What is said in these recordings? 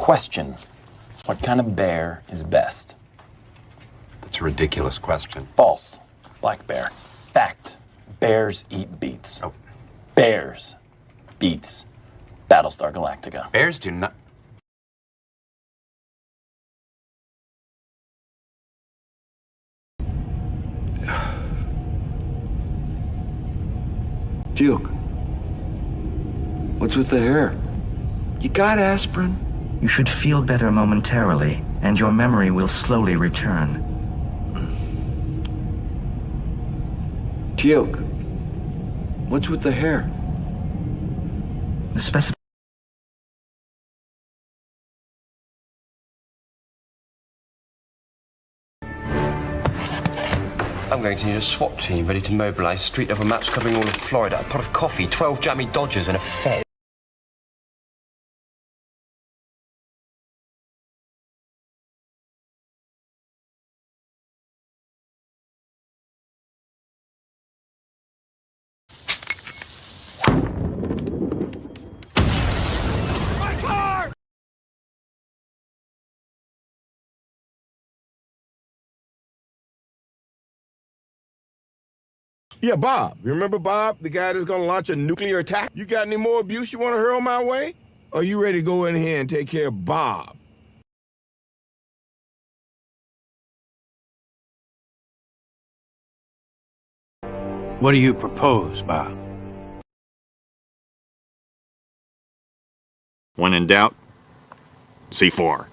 Question. What kind of bear is best? That's a ridiculous question. False. Black bear. Fact. Bears eat beets. Oh. Bears. Beets. Battlestar Galactica. Bears do not... Duke, what's with the hair? You got aspirin? You should feel better momentarily, and your memory will slowly return. Duke, what's with the hair? The specific... I'm going to need a SWAT team ready to mobilize, street level maps covering all of Florida, a pot of coffee, 12 jammy Dodgers, and a Fed. Yeah, Bob. You remember Bob, the guy that's gonna launch a nuclear attack? You got any more abuse you want to hurl my way? Or are you ready to go in here and take care of Bob? What do you propose, Bob? When in doubt, C4.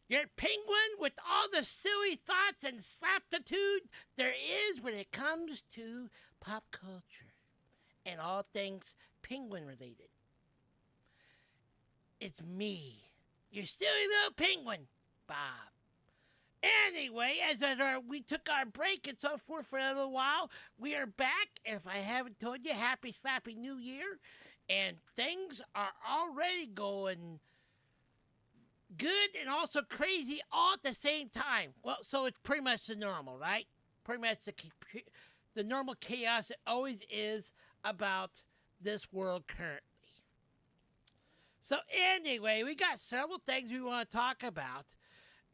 Your penguin with all the silly thoughts and slaptitude there is when it comes to pop culture and all things penguin related. It's me, your silly little penguin, Bob. Anyway, as we took our break and so forth for a little while, we are back. And if I haven't told you, happy slappy new year. And things are already going good and also crazy all at the same time. Well, so it's pretty much the normal, right? Pretty much the the normal chaos it always is about this world currently. So anyway, we got several things we want to talk about,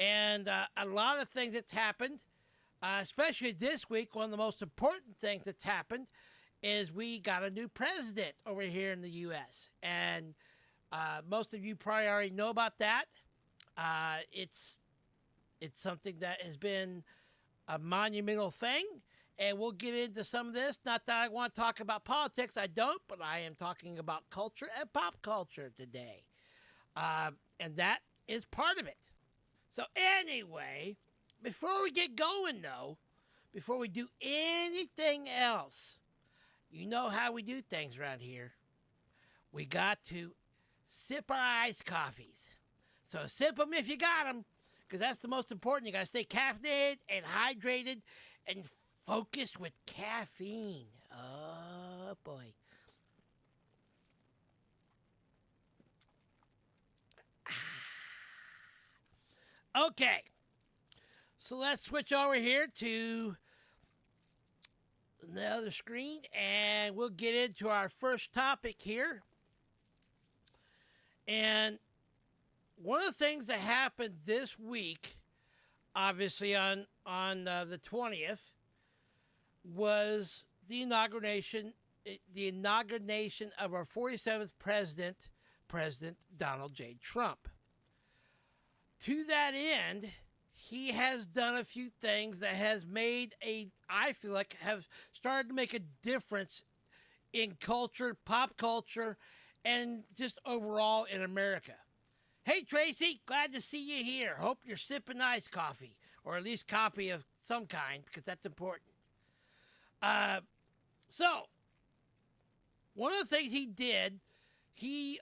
and a lot of things that's happened, especially this week. One of the most important things that's happened is we got a new president over here in the U.S., and most of you probably already know about that. It's something that has been a monumental thing, and we'll get into some of this. Not that I want to talk about politics, I don't, but I am talking about culture and pop culture today. And that is part of it. So anyway, before we get going, though, before we do anything else, you know how we do things around here. We got to sip our iced coffees. So sip them if you got them, because that's the most important. You got to stay caffeinated and hydrated and focused with caffeine. Oh, boy. Okay. So let's switch over here to the other screen, and we'll get into our first topic here. And one of the things that happened this week, obviously on the 20th, was the inauguration of our 47th president, President Donald J. Trump. To that end, he has done a few things that has made I feel like have started to make a difference in culture, pop culture, and just overall in America. Hey, Tracy, glad to see you here. Hope you're sipping iced coffee, or at least coffee of some kind, because that's important. So, one of the things he did,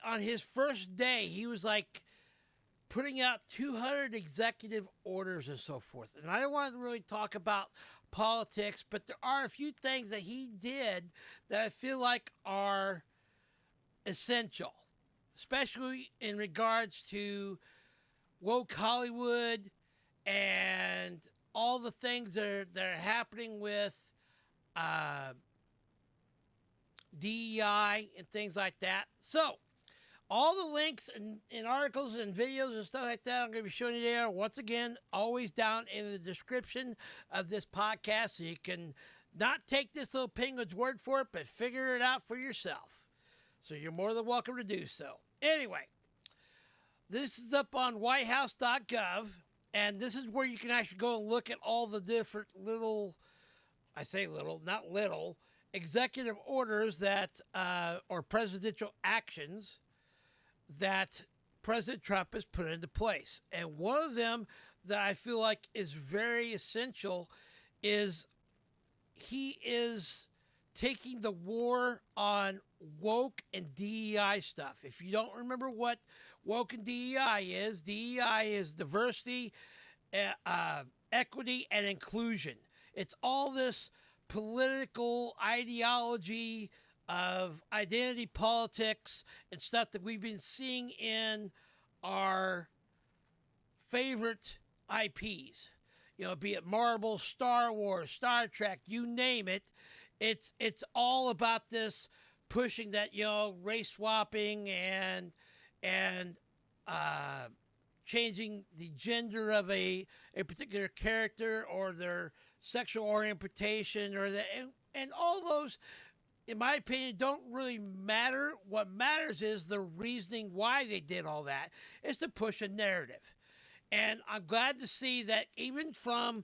on his first day, he was like putting out 200 executive orders and so forth. And I don't want to really talk about politics, but there are a few things that he did that I feel like are essential, especially in regards to woke Hollywood and all the things that are happening with DEI and things like that. So, all the links and articles and videos and stuff like that I'm going to be showing you there. Once again, always down in the description of this podcast, so you can not take this little penguin's word for it, but figure it out for yourself. So you're more than welcome to do so. Anyway, this is up on whitehouse.gov, and this is where you can actually go and look at all the different I say little, not little, executive orders that, or presidential actions that President Trump has put into place. And one of them that I feel like is very essential is he is taking the war on woke and DEI stuff. If you don't remember what woke and DEI is diversity, equity, and inclusion. It's all this political ideology of identity politics and stuff that we've been seeing in our favorite IPs. You know, be it Marvel, Star Wars, Star Trek, you name it. It's all about this pushing that, race swapping and changing the gender of a particular character or their sexual orientation and all those, in my opinion, don't really matter. What matters is the reasoning why they did all that is to push a narrative. And I'm glad to see that even from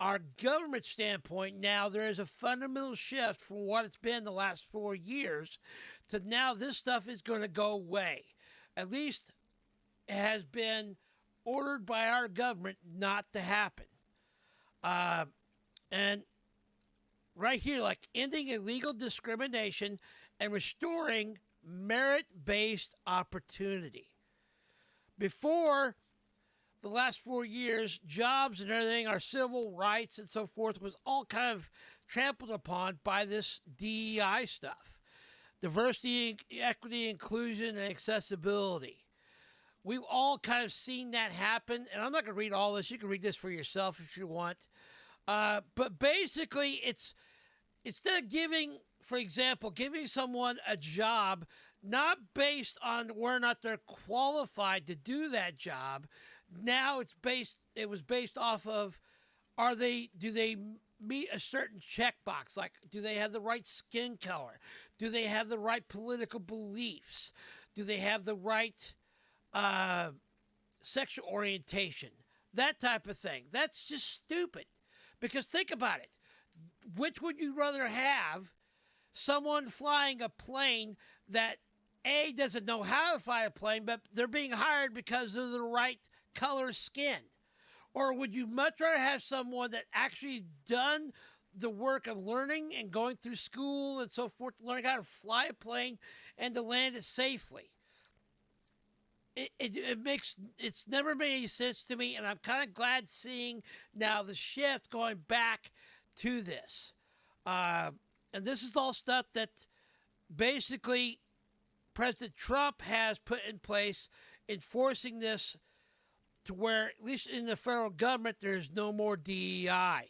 our government standpoint now, there is a fundamental shift from what it's been the last 4 years to now this stuff is going to go away. At least it has been ordered by our government not to happen. And right here, like ending illegal discrimination and restoring merit-based opportunity. Before the last 4 years, jobs and everything, our civil rights and so forth was all kind of trampled upon by this DEI stuff. Diversity, equity, inclusion, and accessibility. We've all kind of seen that happen, and I'm not going to read all this. You can read this for yourself if you want. But basically, it's instead of giving, for example, giving someone a job not based on whether or not they're qualified to do that job, now it was based off of do they meet a certain checkbox? Like, do they have the right skin color? Do they have the right political beliefs? Do they have the right sexual orientation? That type of thing. That's just stupid. Because think about it. Which would you rather have? Someone flying a plane that A, doesn't know how to fly a plane, but they're being hired because of the right color skin? Or would you much rather have someone that actually done the work of learning and going through school and so forth, learning how to fly a plane and to land it safely? It's never made any sense to me, and I'm kind of glad seeing now the shift going back to this. And this is all stuff that basically President Trump has put in place, enforcing this to where, at least in the federal government, there's no more DEI.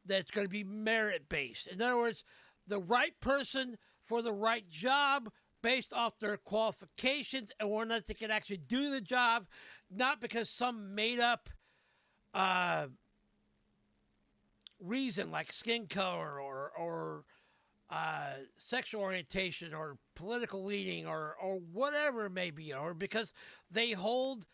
That's going to be merit-based. In other words, the right person for the right job based off their qualifications and whether or not they can actually do the job, not because some made-up reason like skin color or sexual orientation or political leaning or whatever it may be, or because they hold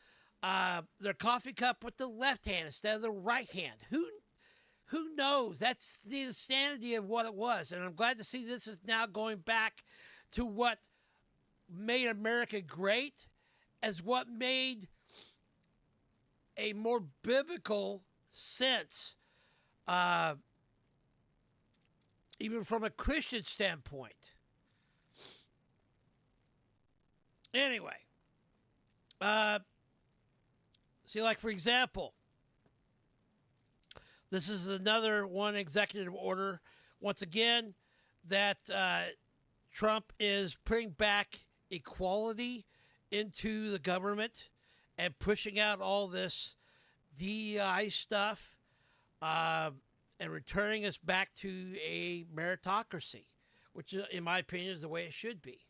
their coffee cup with the left hand instead of the right hand. Who knows? That's the insanity of what it was. And I'm glad to see this is now going back to what made America great, as what made a more biblical sense, even from a Christian standpoint. Anyway, see, like, for example, this is another one executive order, once again, that Trump is putting back equality into the government and pushing out all this DEI stuff and returning us back to a meritocracy, which, in my opinion, is the way it should be.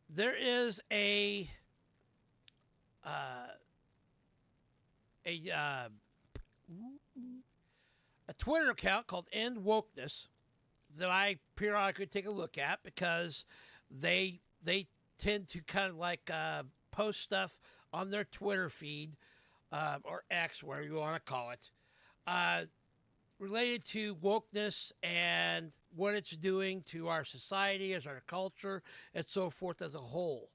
There is a Twitter account called End Wokeness that I periodically take a look at because they tend to kind of like post stuff on their Twitter feed or X, whatever you want to call it, related to wokeness and what it's doing to our society, as our culture, and so forth as a whole.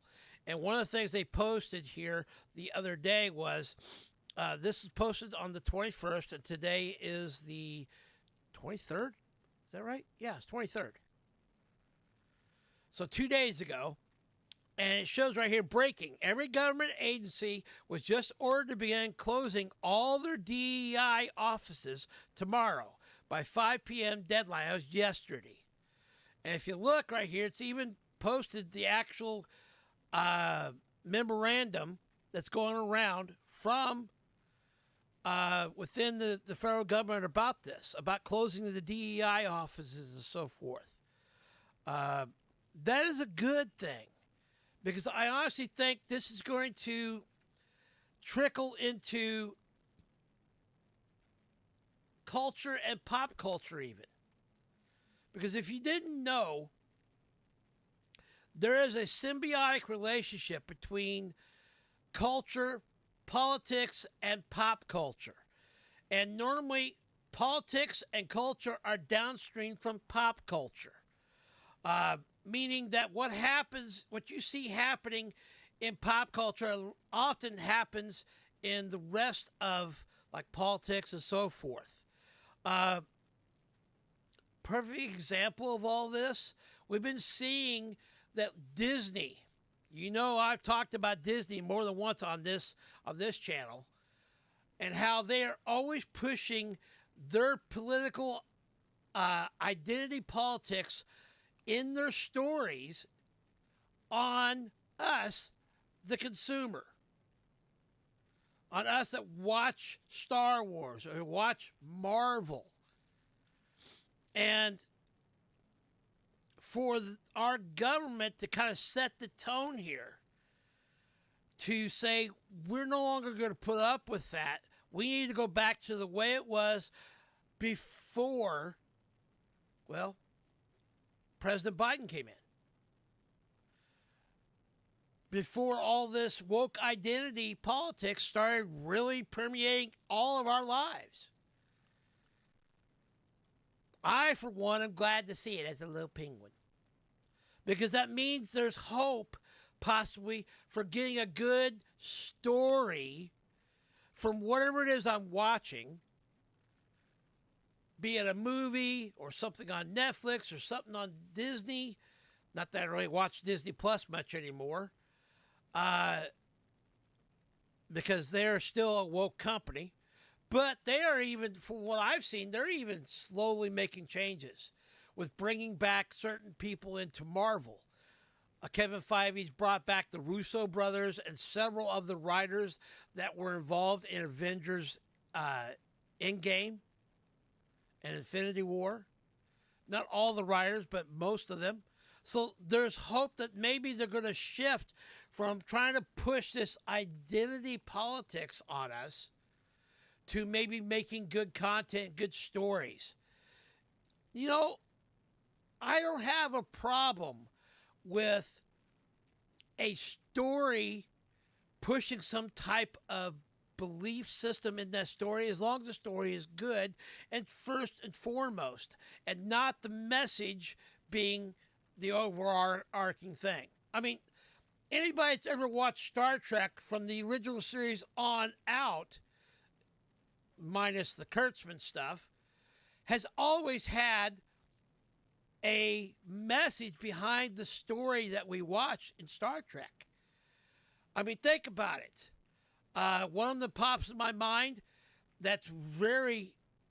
And one of the things they posted here the other day was, this is posted on the 21st, and today is the 23rd? Is that right? Yeah, it's 23rd. So 2 days ago, and it shows right here, breaking. Every government agency was just ordered to begin closing all their DEI offices tomorrow by 5 p.m. deadline. That was yesterday. And if you look right here, it's even posted the actual memorandum that's going around from within the federal government about this, about closing the DEI offices and so forth. That is a good thing, because I honestly think this is going to trickle into culture and pop culture even. Because if you didn't know, there is a symbiotic relationship between culture, politics, and pop culture. And normally, politics and culture are downstream from pop culture. Meaning that what you see happening in pop culture often happens in the rest of, like, politics and so forth. Perfect example of all this, we've been seeing that Disney, I've talked about Disney more than once on this channel, and how they are always pushing their political identity politics in their stories on us, the consumer, on us that watch Star Wars or watch Marvel. And for our government to kind of set the tone here, to say we're no longer going to put up with that. We need to go back to the way it was before, well, President Biden came in. Before all this woke identity politics started really permeating all of our lives. I, for one, am glad to see it as a little penguin. Because that means there's hope, possibly, for getting a good story from whatever it is I'm watching, be it a movie or something on Netflix or something on Disney. Not that I really watch Disney Plus much anymore, because they're still a woke company. But they are even, from what I've seen, they're even slowly making changes with bringing back certain people into Marvel. Kevin Feige's brought back the Russo brothers and several of the writers that were involved in Avengers Endgame and Infinity War. Not all the writers, but most of them. So there's hope that maybe they're going to shift from trying to push this identity politics on us to maybe making good content, good stories. You know, I don't have a problem with a story pushing some type of belief system in that story, as long as the story is good and first and foremost, and not the message being the overarching thing. I mean, anybody that's ever watched Star Trek from the original series on out, minus the Kurtzman stuff, has always had a message behind the story that we watch in Star Trek. I mean, think about it. One that pops in my mind that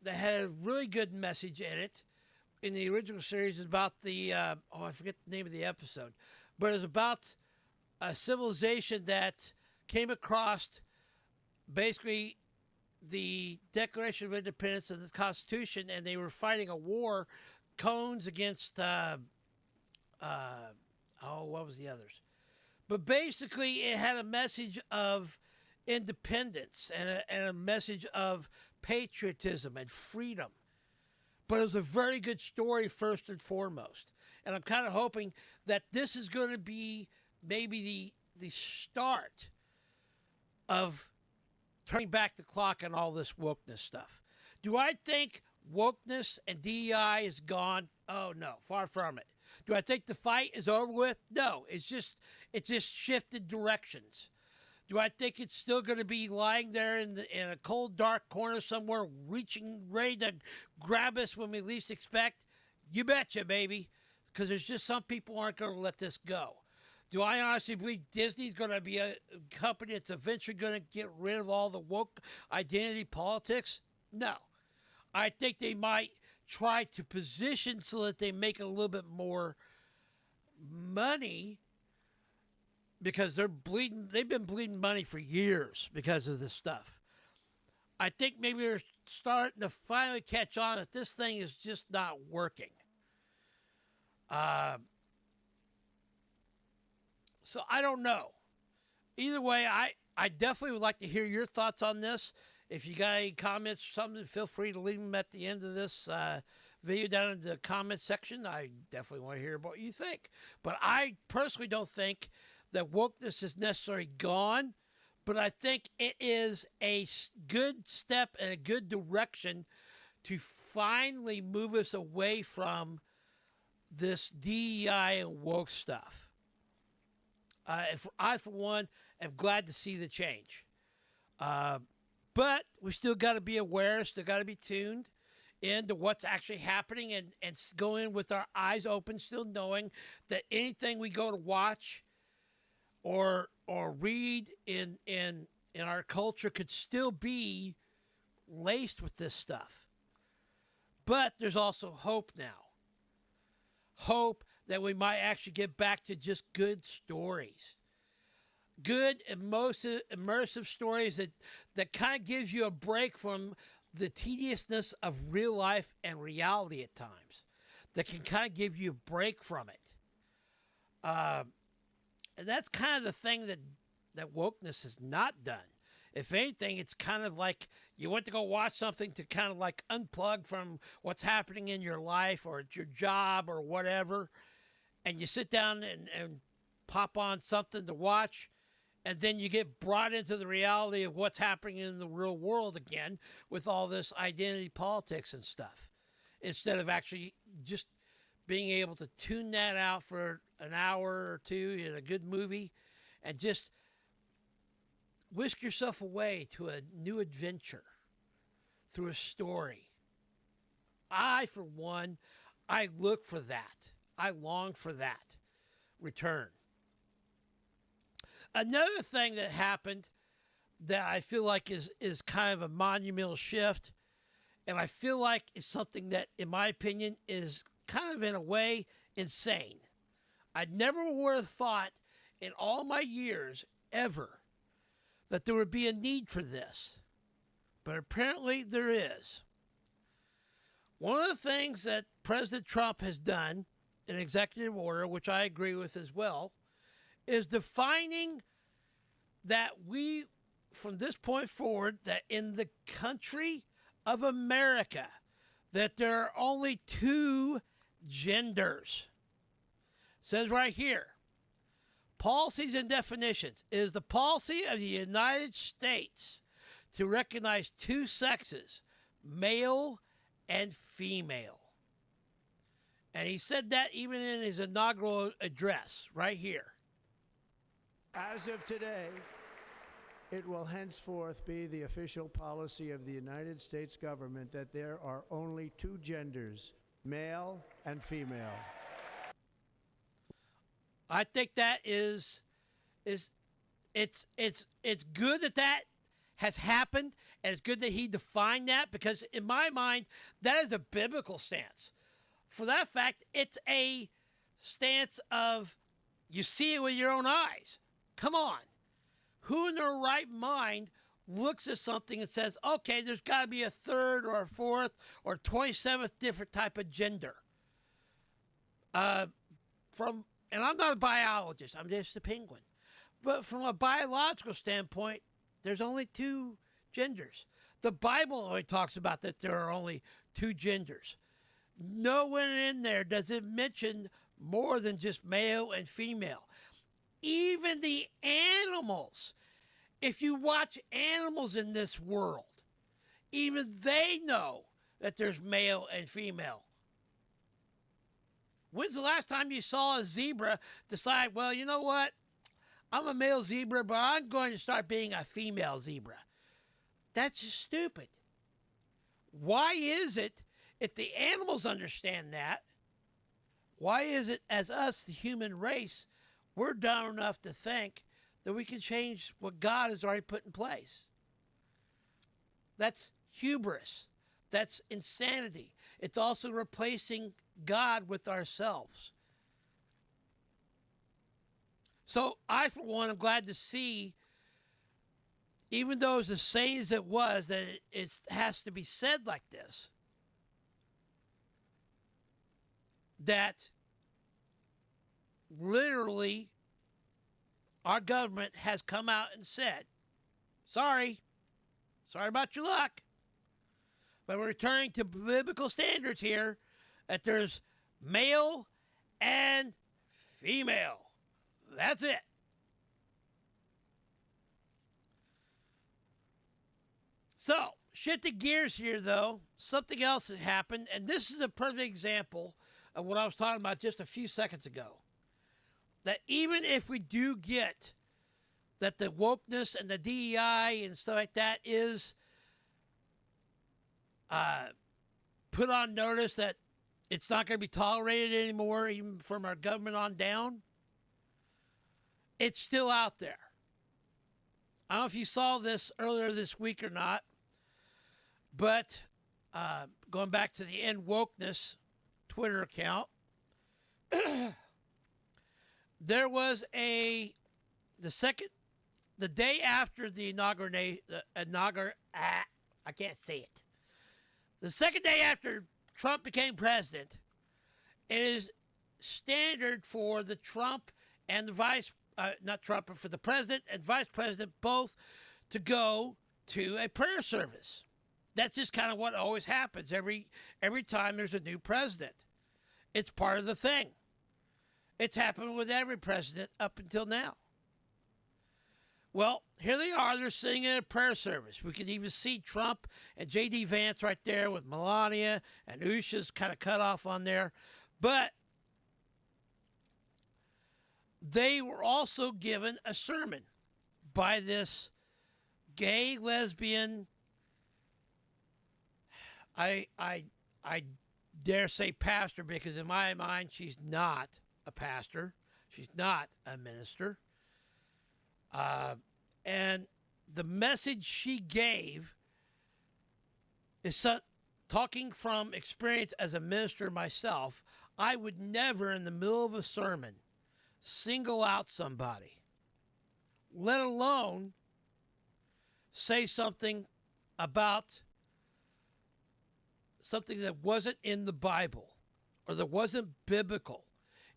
had a really good message in it in the original series is about the, I forget the name of the episode, but it's about a civilization that came across basically the Declaration of Independence and the Constitution, and they were fighting a war, cones against, what was the others? But basically it had a message of independence and a message of patriotism and freedom. But it was a very good story first and foremost. And I'm kind of hoping that this is going to be maybe the start of turning back the clock on all this wokeness stuff. Do I think wokeness and DEI is gone? Oh, no, far from it. Do I think the fight is over with? No, it's just shifted directions. Do I think it's still going to be lying there in a cold, dark corner somewhere, ready to grab us when we least expect? You betcha, baby, because there's just some people aren't going to let this go. Do I honestly believe Disney's going to be a company that's eventually going to get rid of all the woke identity politics? No. I think they might try to position so that they make a little bit more money, because they've been bleeding money for years because of this stuff. I think maybe they're starting to finally catch on that this thing is just not working. So I don't know. Either way, I definitely would like to hear your thoughts on this. If you got any comments or something, feel free to leave them at the end of this video down in the comments section. I definitely want to hear what you think. But I personally don't think that wokeness is necessarily gone, but I think it is a good step and a good direction to finally move us away from this DEI and woke stuff. I, for one, am glad to see the change. But we still got to be aware, still got to be tuned into what's actually happening, and go in with our eyes open, still knowing that anything we go to watch or read in our culture could still be laced with this stuff. But there's also hope now. Hope that we might actually get back to just good stories. Good, immersive stories that kind of gives you a break from the tediousness of real life and reality at times that can kind of give you a break from it. And that's kind of the thing that wokeness has not done. If anything, it's kind of like you went to go watch something to kind of like unplug from what's happening in your life or at your job or whatever, and you sit down and pop on something to watch, and then you get brought into the reality of what's happening in the real world again with all this identity politics and stuff, instead of actually just being able to tune that out for an hour or two in a good movie and just whisk yourself away to a new adventure through a story. For one, I look for that. I long for that return. Another thing that happened that I feel like is kind of a monumental shift, and I feel like is something that, in my opinion, is kind of in a way insane. I never would have thought in all my years ever that there would be a need for this, but apparently there is. One of the things that President Trump has done in executive order, which I agree with as well, is defining that we, from this point forward, that in the country of America, that there are only two genders. It says right here, policies and definitions. It is the policy of the United States to recognize two sexes, male and female. And he said that even in his inaugural address, right here. As of today, it will henceforth be the official policy of the United States government that there are only two genders, male and female. I think that it's good that has happened, and it's good that he defined that, because in my mind, that is a biblical stance. For that fact, it's a stance of you see it with your own eyes. Come on. Who in their right mind looks at something and says, okay, there's got to be a third or a fourth or 27th different type of gender? And I'm not a biologist, I'm just a penguin. But from a biological standpoint, there's only two genders. The Bible only talks about that there are only two genders. Nowhere in there does it mention more than just male and female. Even the animals, if you watch animals in this world, even they know that there's male and female. When's the last time you saw a zebra decide, well, you know what? I'm a male zebra, but I'm going to start being a female zebra. That's just stupid. Why is it, if the animals understand that, why is it as us, the human race, we're dumb enough to think that we can change what God has already put in place? That's hubris. That's insanity. It's also replacing God with ourselves. So I, for one, am glad to see, even though it's as sane as it was, that it has to be said like this, that literally our government has come out and said, sorry about your luck, but we're returning to biblical standards here, that there's male and female. That's it. So, shifting gears here, though, something else has happened, and this is a perfect example of what I was talking about just a few seconds ago. That even if we do get that the wokeness and the DEI and stuff like that is put on notice that it's not going to be tolerated anymore, even from our government on down, it's still out there. I don't know if you saw this earlier this week or not, but going back to the End Wokeness Twitter account, there was the day after the I can't say it. The second day after Trump became president, it is standard for the Trump and the not Trump, but for the president and vice president both to go to a prayer service. That's just kind of what always happens every time there's a new president. It's part of the thing. It's happened with every president up until now. Well, here they are. They're sitting in a prayer service. We can even see Trump and J.D. Vance right there with Melania, and Usha's kind of cut off on there. But they were also given a sermon by this gay, lesbian, I dare say pastor, because in my mind, she's not a pastor. She's not a minister. And the message she gave is talking from experience as a minister myself. I would never, in the middle of a sermon, single out somebody, let alone say something about something that wasn't in the Bible or that wasn't biblical.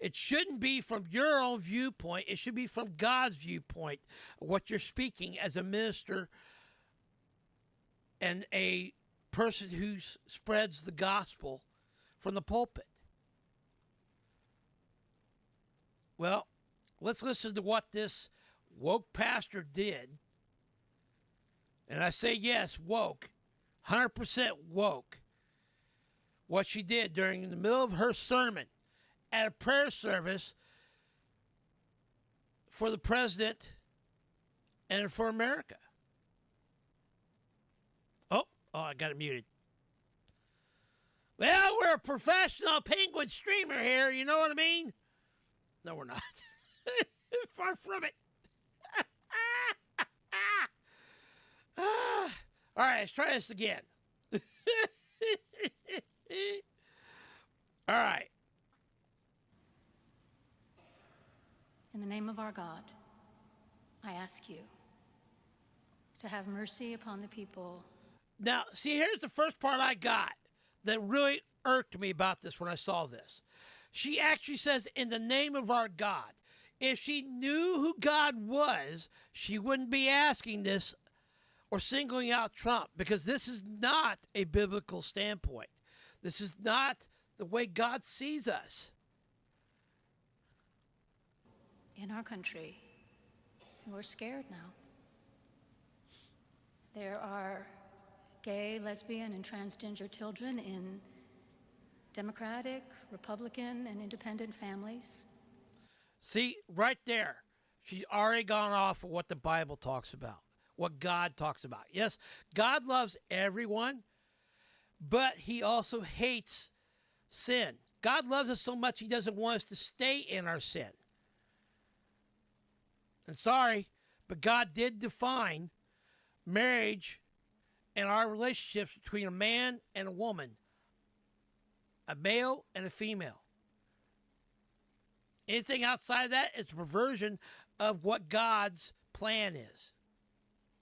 It shouldn't be from your own viewpoint. It should be from God's viewpoint, what you're speaking as a minister and a person who spreads the gospel from the pulpit. Well, let's listen to what this woke pastor did. And I say yes, woke, 100% woke. What she did during the middle of her sermon at a prayer service for the president and for America. Oh, I got it muted. Well, we're a professional penguin streamer here, you know what I mean? No, we're not. Far from it. All right, let's try this again. All right. In the name of our God, I ask you to have mercy upon the people. Now, see, here's the first part I got that really irked me about this when I saw this. She actually says, in the name of our God. If she knew who God was, she wouldn't be asking this or singling out Trump, because this is not a biblical standpoint. This is not the way God sees us. In our country who are scared now. There are gay, lesbian, and transgender children in Democratic, Republican, and independent families. See, right there, she's already gone off of what the Bible talks about, what God talks about. Yes, God loves everyone, but he also hates sin. God loves us so much he doesn't want us to stay in our sin. And sorry, but God did define marriage and our relationships between a man and a woman, a male and a female. Anything outside of that is a perversion of what God's plan is.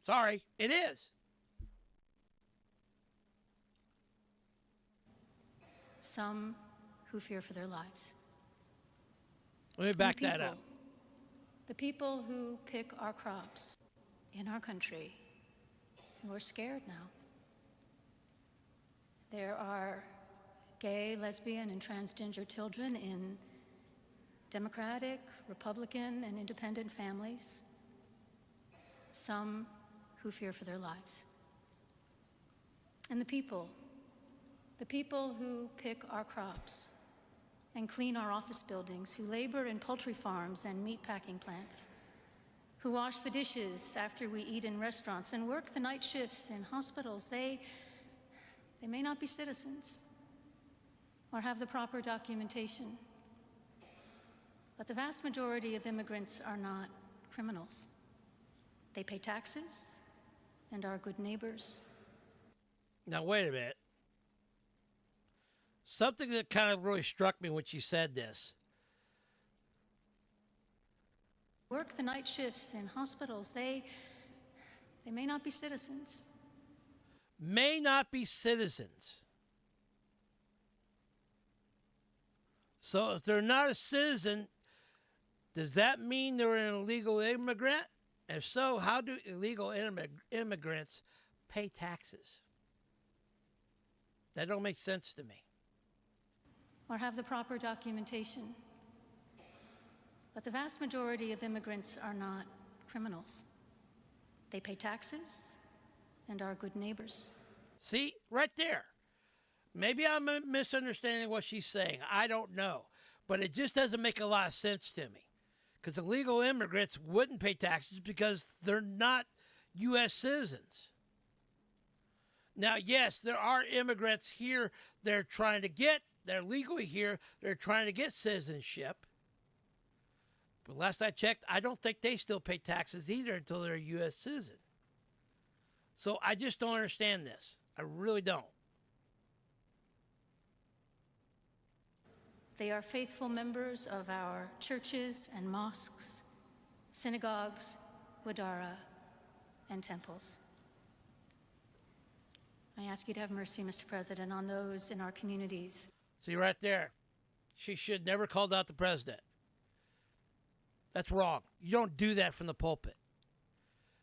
Sorry, it is. Some who fear for their lives. Let me back that up. The people who pick our crops in our country who are scared now. There are gay, lesbian, and transgender children in Democratic, Republican, and independent families. Some who fear for their lives. And the people who pick our crops and clean our office buildings, who labor in poultry farms and meatpacking plants, who wash the dishes after we eat in restaurants and work the night shifts in hospitals, they may not be citizens or have the proper documentation, but the vast majority of immigrants are not criminals. They pay taxes and are good neighbors. Now, wait a minute. Something that kind of really struck me when she said this. Work the night shifts in hospitals. They may not be citizens. May not be citizens. So if they're not a citizen, does that mean they're an illegal immigrant? If so, how do illegal immigrants pay taxes? That don't make sense to me. Or have the proper documentation. But the vast majority of immigrants are not criminals. They pay taxes and are good neighbors. See, right there. Maybe I'm misunderstanding what she's saying. I don't know. But it just doesn't make a lot of sense to me. Because illegal immigrants wouldn't pay taxes because they're not U.S. citizens. Now, yes, there are immigrants here they're legally here, they're trying to get citizenship. But last I checked, I don't think they still pay taxes either until they're a U.S. citizen. So I just don't understand this. I really don't. They are faithful members of our churches and mosques, synagogues, wadara, and temples. I ask you to have mercy, Mr. President, on those in our communities. See right there. She should never called out the president. That's wrong. You don't do that from the pulpit.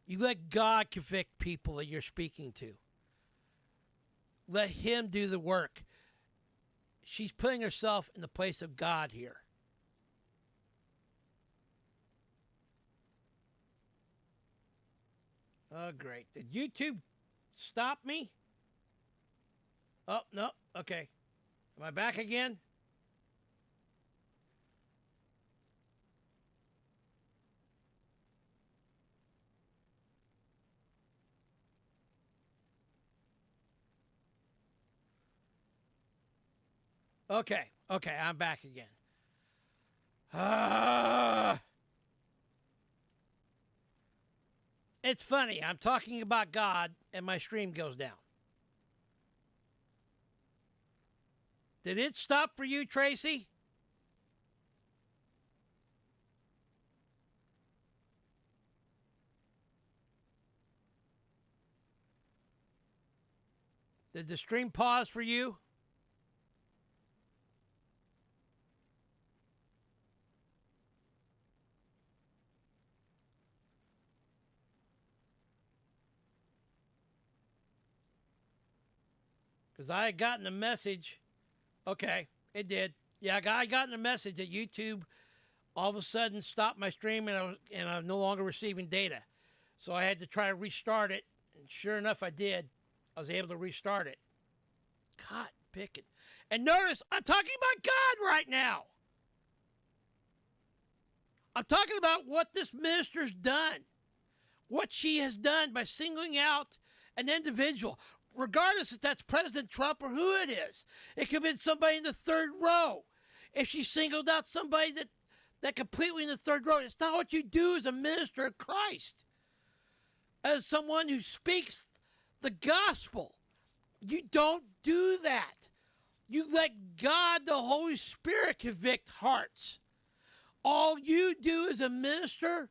You let God convict people that you're speaking to. Let him do the work. She's putting herself in the place of God here. Oh, great. Did YouTube stop me? Oh, no. Okay. Am I back again? Okay, I'm back again. It's funny, I'm talking about God and my stream goes down. Did it stop for you, Tracy? Did the stream pause for you? Because I had gotten a message. Okay, it did. Yeah, I gotten a message that YouTube all of a sudden stopped my stream and I'm no longer receiving data. So I had to try to restart it. And sure enough, I did. I was able to restart it. God, pick it. And notice, I'm talking about God right now. I'm talking about what this minister's done. What she has done by singling out an individual. Regardless if that's President Trump or who it is. It could have been somebody in the third row. If she singled out somebody that completely in the third row, it's not what you do as a minister of Christ. As someone who speaks the gospel. You don't do that. You let God, the Holy Spirit, convict hearts. All you do as a minister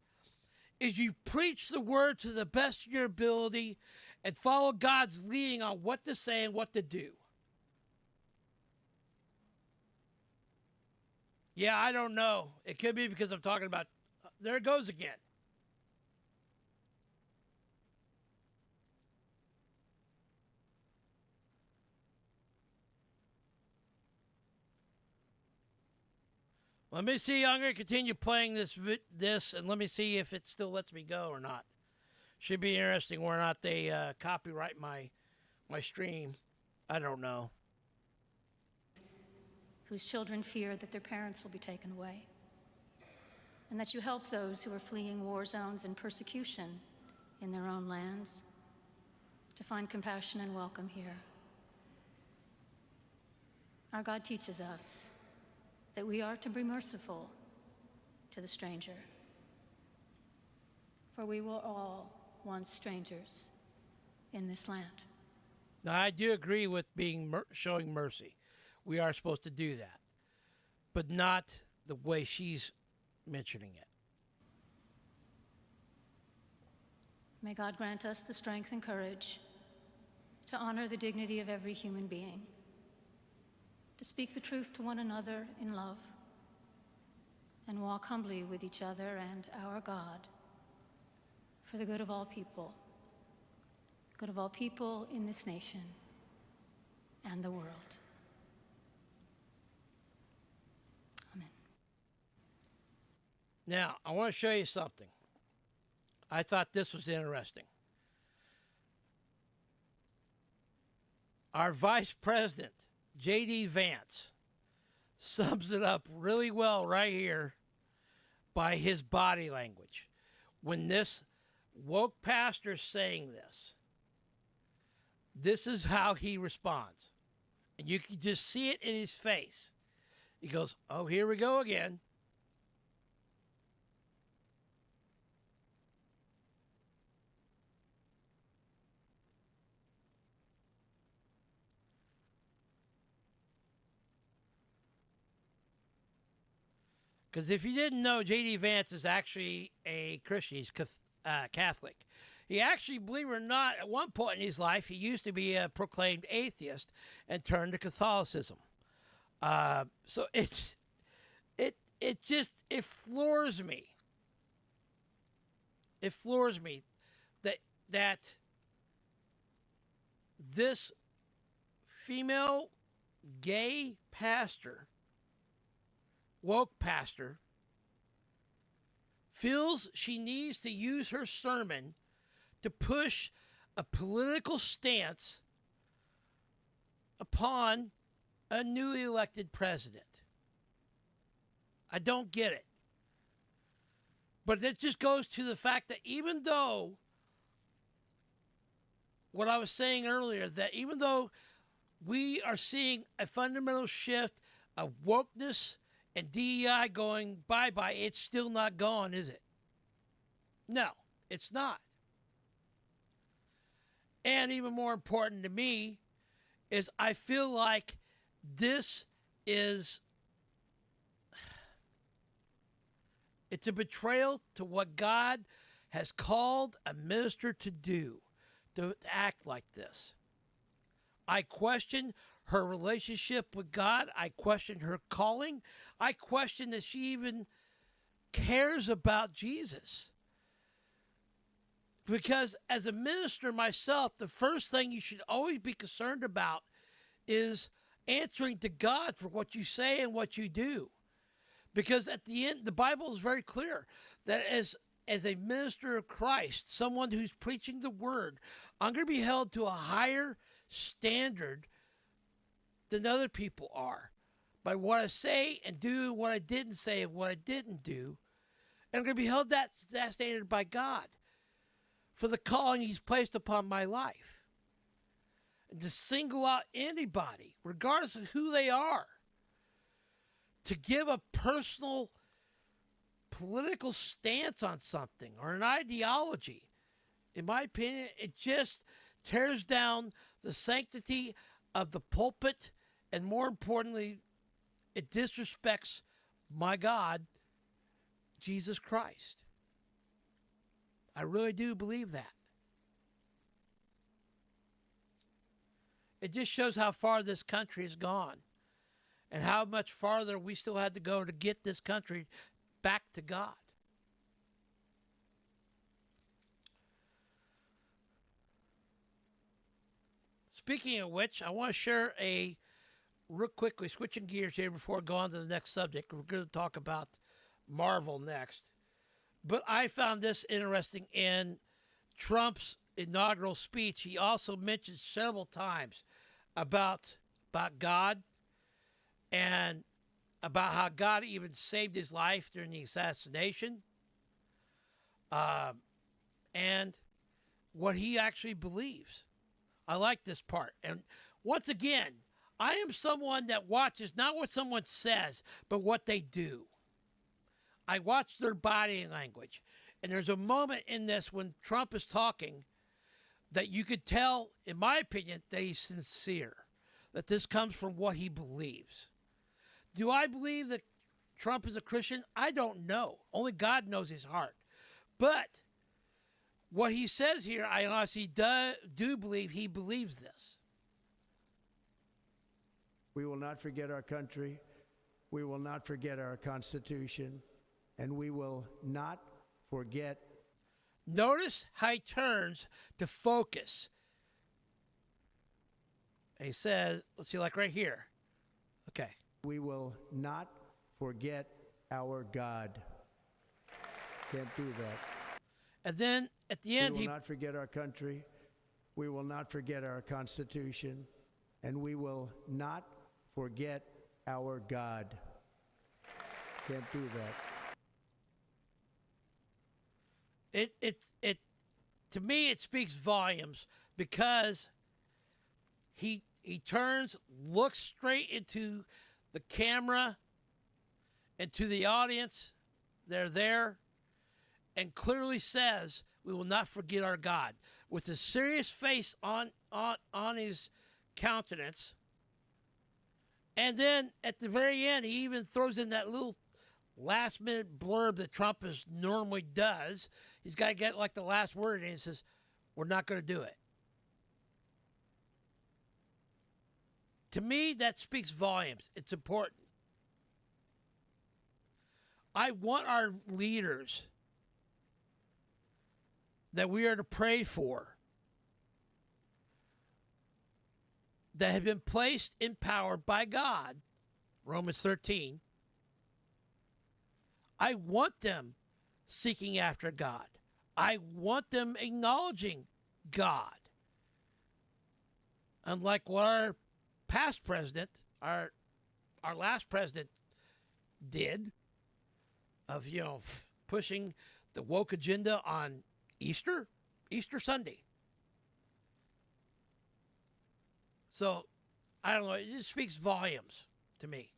is you preach the word to the best of your ability and follow God's leading on what to say and what to do. Yeah, I don't know. It could be because I'm talking about... There it goes again. Let me see. I'm going to continue playing this, and let me see if it still lets me go or not. Should be interesting whether or not they copyright my stream. I don't know. Whose children fear that their parents will be taken away, and that you help those who are fleeing war zones and persecution in their own lands to find compassion and welcome here. Our God teaches us that we are to be merciful to the stranger, for we were all once strangers in this land. Now, I do agree with showing mercy. We are supposed to do that, but not the way she's mentioning it. May God grant us the strength and courage to honor the dignity of every human being, to speak the truth to one another in love, and walk humbly with each other and our God for the good of all people in this nation and the world. Amen. Now, I want to show you something. I thought this was interesting. Our Vice President, J.D. Vance, sums it up really well right here by his body language. When this woke pastor is saying this is how he responds. And you can just see it in his face. He goes, oh, here we go again. Because if you didn't know, J.D. Vance is actually a Christian. He's Catholic. He actually, believe it or not, at one point in his life, he used to be a proclaimed atheist and turned to Catholicism. So it floors me. It floors me that this female gay pastor, woke pastor, feels she needs to use her sermon to push a political stance upon a newly elected president. I don't get it. But it just goes to the fact that even though, what I was saying earlier, that even though we are seeing a fundamental shift of wokeness and DEI going bye-bye, it's still not gone, is it? No, it's not. And even more important to me is I feel like this is, it's a betrayal to what God has called a minister to do, to act like this. I question her relationship with God. I question her calling. I question that she even cares about Jesus. Because as a minister myself, the first thing you should always be concerned about is answering to God for what you say and what you do. Because at the end, the Bible is very clear that as a minister of Christ, someone who's preaching the word, I'm going to be held to a higher standard than other people are by what I say and do, what I didn't say and what I didn't do. And I'm going to be held that standard by God for the calling he's placed upon my life. And to single out anybody, regardless of who they are, to give a personal political stance on something or an ideology, in my opinion, it just tears down the sanctity of the pulpit, and more importantly, it disrespects my God, Jesus Christ. I really do believe that. It just shows how far this country has gone and how much farther we still had to go to get this country back to God. Speaking of which, I want to share real quickly, switching gears here before going on to the next subject. We're going to talk about Marvel next. But I found this interesting in Trump's inaugural speech. He also mentioned several times about God and about how God even saved his life during the assassination, and what he actually believes. I like this part. And once again, I am someone that watches not what someone says, but what they do. I watch their body language. And there's a moment in this when Trump is talking that you could tell, in my opinion, that he's sincere, that this comes from what he believes. Do I believe that Trump is a Christian? I don't know. Only God knows his heart. But what he says here, I honestly do believe he believes this. We will not forget our country. We will not forget our Constitution. And we will not forget. Notice how he turns to focus. He says, let's see, like right here. Okay. We will not forget our God. Can't do that. And then at the end, we will not forget our country. We will not forget our Constitution. And we will not forget our God. Can't do that. It to me it speaks volumes because he turns, looks straight into the camera and to the audience. They're there, and clearly says, "We will not forget our God," with a serious face on his countenance. And then at the very end, he even throws in that little last-minute blurb that Trump normally does. He's got to get like the last word, and he says, "We're not going to do it." To me, that speaks volumes. It's important. I want our leaders that we are to pray for, that have been placed in power by God, Romans 13, I want them seeking after God. I want them acknowledging God. Unlike what our past president, our last president did, of, pushing the woke agenda on Easter Sunday. So, I don't know, it just speaks volumes to me.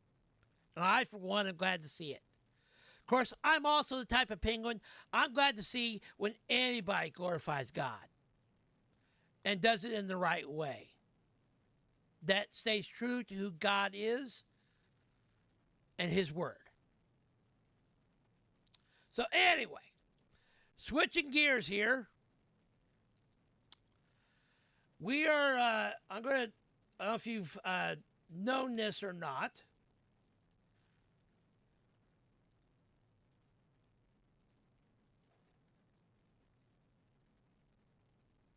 And I, for one, am glad to see it. Of course, I'm also the type of penguin, I'm glad to see when anybody glorifies God and does it in the right way. That stays true to who God is and his word. So anyway, switching gears here. We are, I don't know if you've known this or not.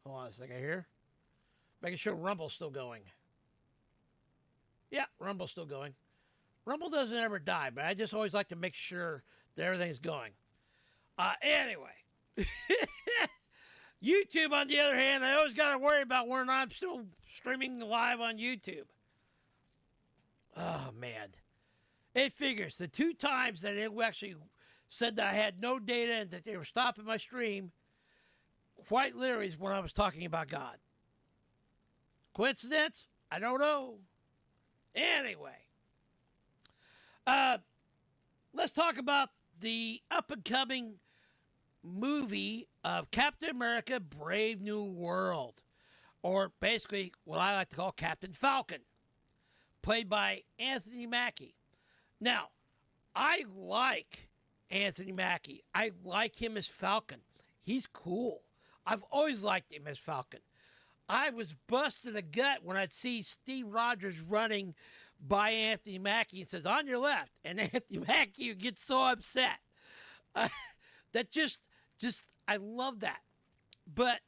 Hold on a second here. Making sure Rumble's still going. Yeah, Rumble's still going. Rumble doesn't ever die, but I just always like to make sure that everything's going. Anyway. YouTube, on the other hand, I always got to worry about when I'm still streaming live on YouTube. Oh, man. It figures the 2 times that it actually said that I had no data and that they were stopping my stream, quite literally is when I was talking about God. Coincidence? I don't know. Anyway. Let's talk about the up-and-coming movie of Captain America Brave New World, or basically what I like to call Captain Falcon, played by Anthony Mackie. Now, I like Anthony Mackie. I like him as Falcon. He's cool. I've always liked him as Falcon. I was busting a gut when I'd see Steve Rogers running by Anthony Mackie and says, "On your left," and Anthony Mackie gets so upset. That just I love that. But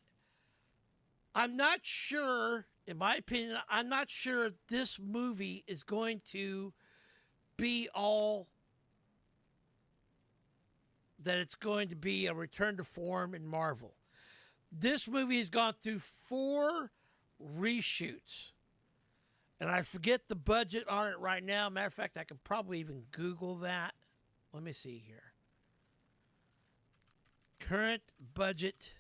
I'm not sure, in my opinion, I'm not sure this movie is going to be all that it's going to be a return to form in Marvel. This movie has gone through 4 reshoots. And I forget the budget on it right now. Matter of fact, I could probably even Google that. Let me see here. Current budget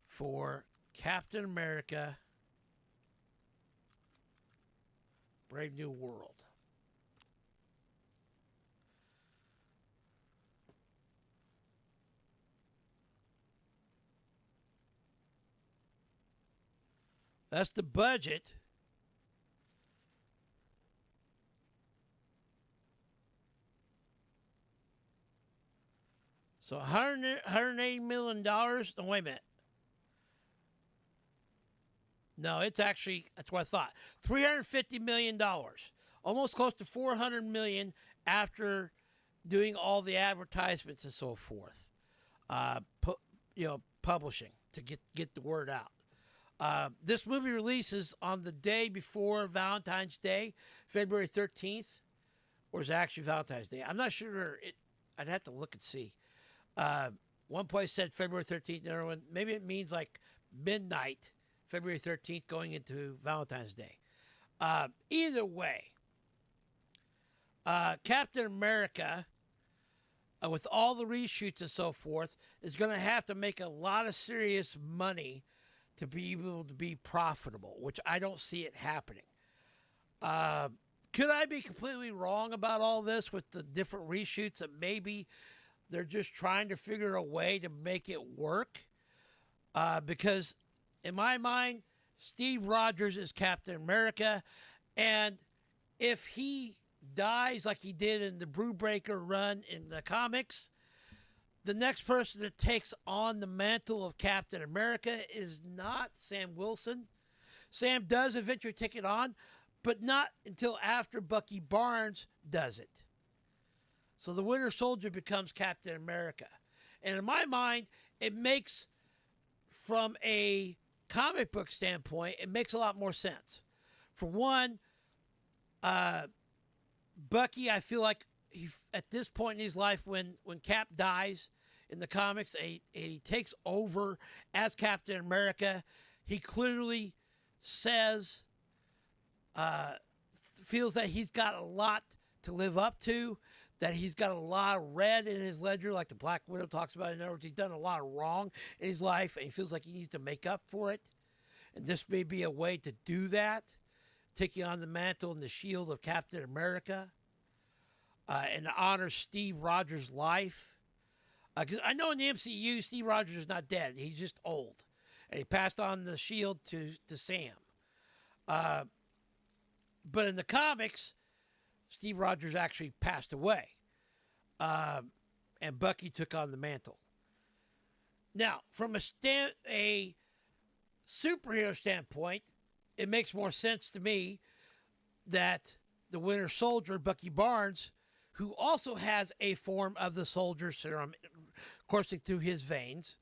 for Captain America Brave New World. That's the budget. So $180 million. No, wait a minute. No, it's actually, that's what I thought. $350 million, almost close to $400 million after doing all the advertisements and so forth. Publishing to get the word out. This movie releases on the day before Valentine's Day, February 13th, or is it actually Valentine's Day? I'm not sure. I'd have to look and see. One place said February 13th, another one, maybe it means like midnight, February 13th, going into Valentine's Day. Either way, Captain America, with all the reshoots and so forth, is going to have to make a lot of serious money to be able to be profitable, which I don't see it happening. Could I be completely wrong about all this with the different reshoots that maybe they're just trying to figure a way to make it work? Because in my mind, Steve Rogers is Captain America, and if he dies like he did in the Brewbreaker run in the comics, the next person that takes on the mantle of Captain America is not Sam Wilson. Sam does eventually take it on, but not until after Bucky Barnes does it. So the Winter Soldier becomes Captain America. And in my mind, it makes, from a comic book standpoint, it makes a lot more sense. For one, Bucky, I feel like he, at this point in his life, when Cap dies in the comics, he takes over as Captain America. He clearly says, feels that he's got a lot to live up to, that he's got a lot of red in his ledger, like the Black Widow talks about. In other words, he's done a lot of wrong in his life, and he feels like he needs to make up for it. And this may be a way to do that, taking on the mantle and the shield of Captain America, and to honor Steve Rogers' life. Because I know in the MCU, Steve Rogers is not dead. He's just old. And he passed on the shield to Sam. But in the comics, Steve Rogers actually passed away. And Bucky took on the mantle. Now, from a superhero standpoint, it makes more sense to me that the Winter Soldier, Bucky Barnes, who also has a form of the soldier serum coursing through his veins,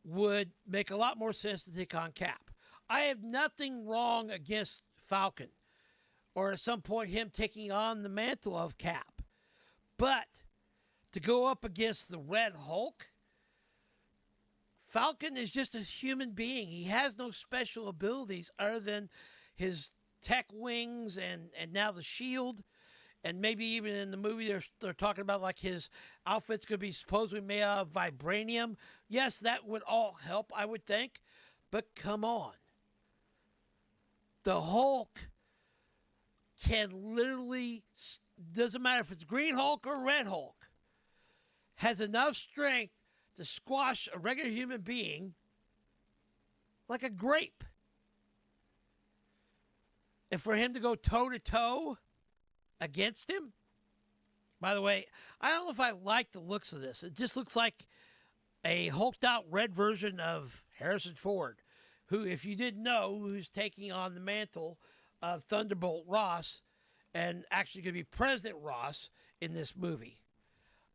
would make a lot more sense to take on Cap. I have nothing wrong against Falcon, or at some point him taking on the mantle of Cap. But to go up against the Red Hulk, Falcon is just a human being. He has no special abilities other than his tech wings and now the shield. And maybe even in the movie they're talking about like his outfit's going to be supposedly made out of vibranium. Yes, that would all help, I would think. But come on. The Hulk can literally, doesn't matter if it's Green Hulk or Red Hulk, has enough strength to squash a regular human being like a grape. And for him to go toe-to-toe against him? By the way, I don't know if I like the looks of this. It just looks like a hulked-out red version of Harrison Ford, who, if you didn't know, who's taking on the mantle of Thunderbolt Ross and actually going to be President Ross in this movie.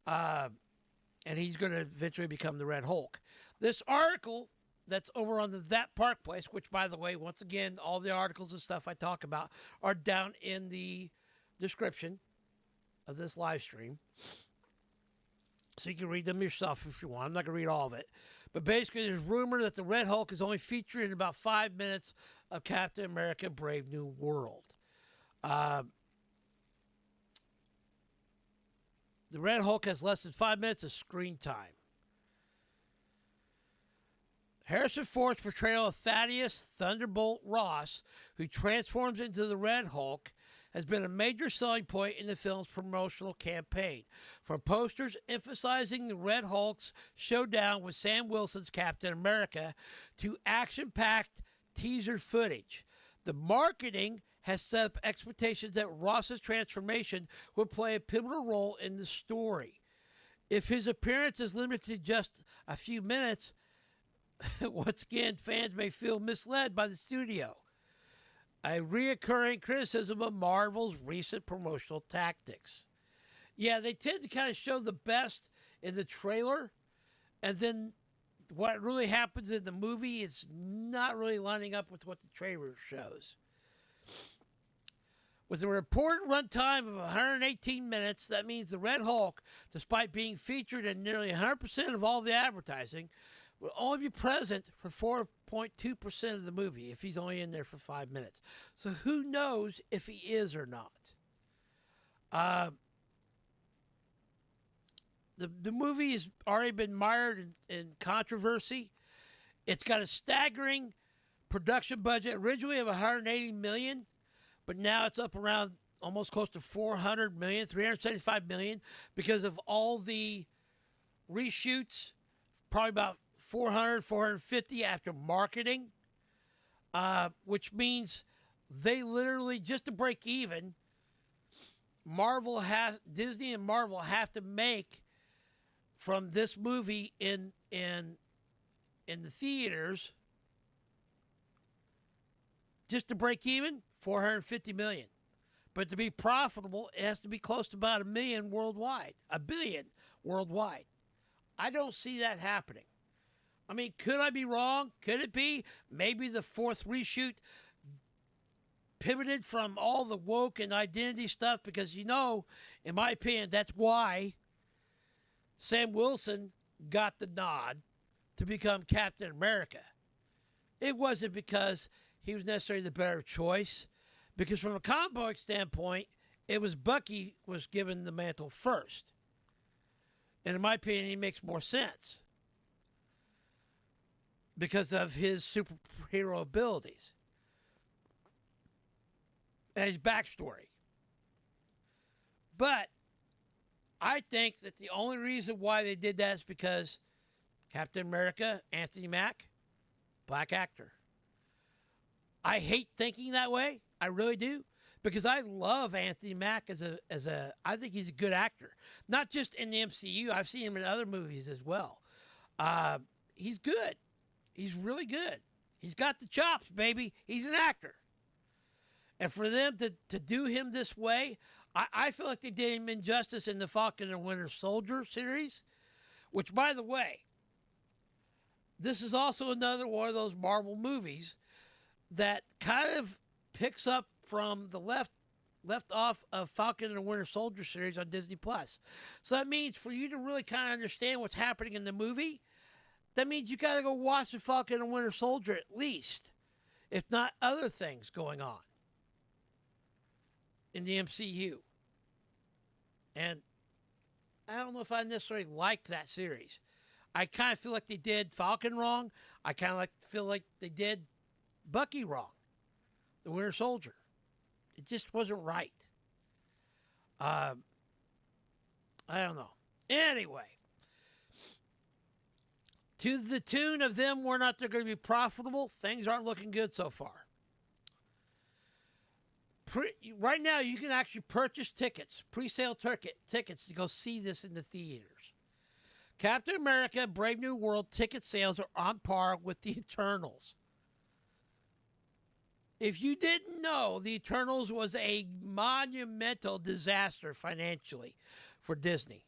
And he's going to eventually become the Red Hulk. This article that's over on the That Park Place, which, by the way, once again, all the articles and stuff I talk about are down in the description of this live stream. So you can read them yourself if you want. I'm not going to read all of it. But basically, there's rumor that the Red Hulk is only featured in about 5 minutes of Captain America Brave New World. The Red Hulk has less than 5 minutes of screen time. Harrison Ford's portrayal of Thaddeus Thunderbolt Ross, who transforms into the Red Hulk, has been a major selling point in the film's promotional campaign, from posters emphasizing the Red Hulk's showdown with Sam Wilson's Captain America to action-packed teaser footage. The marketing has set up expectations that Ross's transformation would play a pivotal role in the story. If his appearance is limited to just a few minutes, Once again, fans may feel misled by the studio. A reoccurring criticism of Marvel's recent promotional tactics. Yeah, they tend to kind of show the best in the trailer, and then what really happens in the movie is not really lining up with what the trailer shows. With a reported runtime of 118 minutes, that means the Red Hulk, despite being featured in nearly 100% of all the advertising, will only be present for 4.2% of the movie if he's only in there for 5 minutes. So who knows if he is or not. The movie has already been mired in controversy. It's got a staggering production budget, originally of $180 million, but now it's up around almost close to $400 million, $375 million, because of all the reshoots, probably about 450 after marketing, which means they literally, just to break even, Disney and Marvel have to make from this movie in the theaters, just to break even, $450 million. But to be profitable, it has to be close to about $1 billion worldwide. I don't see that happening. I mean, could I be wrong? Could it be? Maybe the fourth reshoot pivoted from all the woke and identity stuff because, in my opinion, that's why Sam Wilson got the nod to become Captain America. It wasn't because he was necessarily the better choice, because from a comic book standpoint, it was Bucky was given the mantle first. And in my opinion, he makes more sense because of his superhero abilities and his backstory. But I think that the only reason why they did that is because Captain America, Anthony Mack, black actor. I hate thinking that way. I really do. Because I love Anthony Mack I think he's a good actor. Not just in the MCU. I've seen him in other movies as well. He's good. He's really good. He's got the chops, baby. He's an actor. And for them to do him this way, I feel like they did him injustice in the Falcon and Winter Soldier series, which, by the way, this is also another one of those Marvel movies that kind of picks up from the left off of Falcon and the Winter Soldier series on Disney+. So that means for you to really kind of understand what's happening in the movie, that means you got to go watch the Falcon and Winter Soldier at least, if not other things going on in the MCU. And I don't know if I necessarily like that series. I kind of feel like they did Falcon wrong. I kind of feel like they did Bucky wrong, the Winter Soldier. It just wasn't right. I don't know. Anyway, to the tune of them, we're not they're going to be profitable. Things aren't looking good so far. Right now, you can actually purchase tickets, pre-sale tickets to go see this in the theaters. Captain America, Brave New World ticket sales are on par with the Eternals. If you didn't know, the Eternals was a monumental disaster financially for Disney.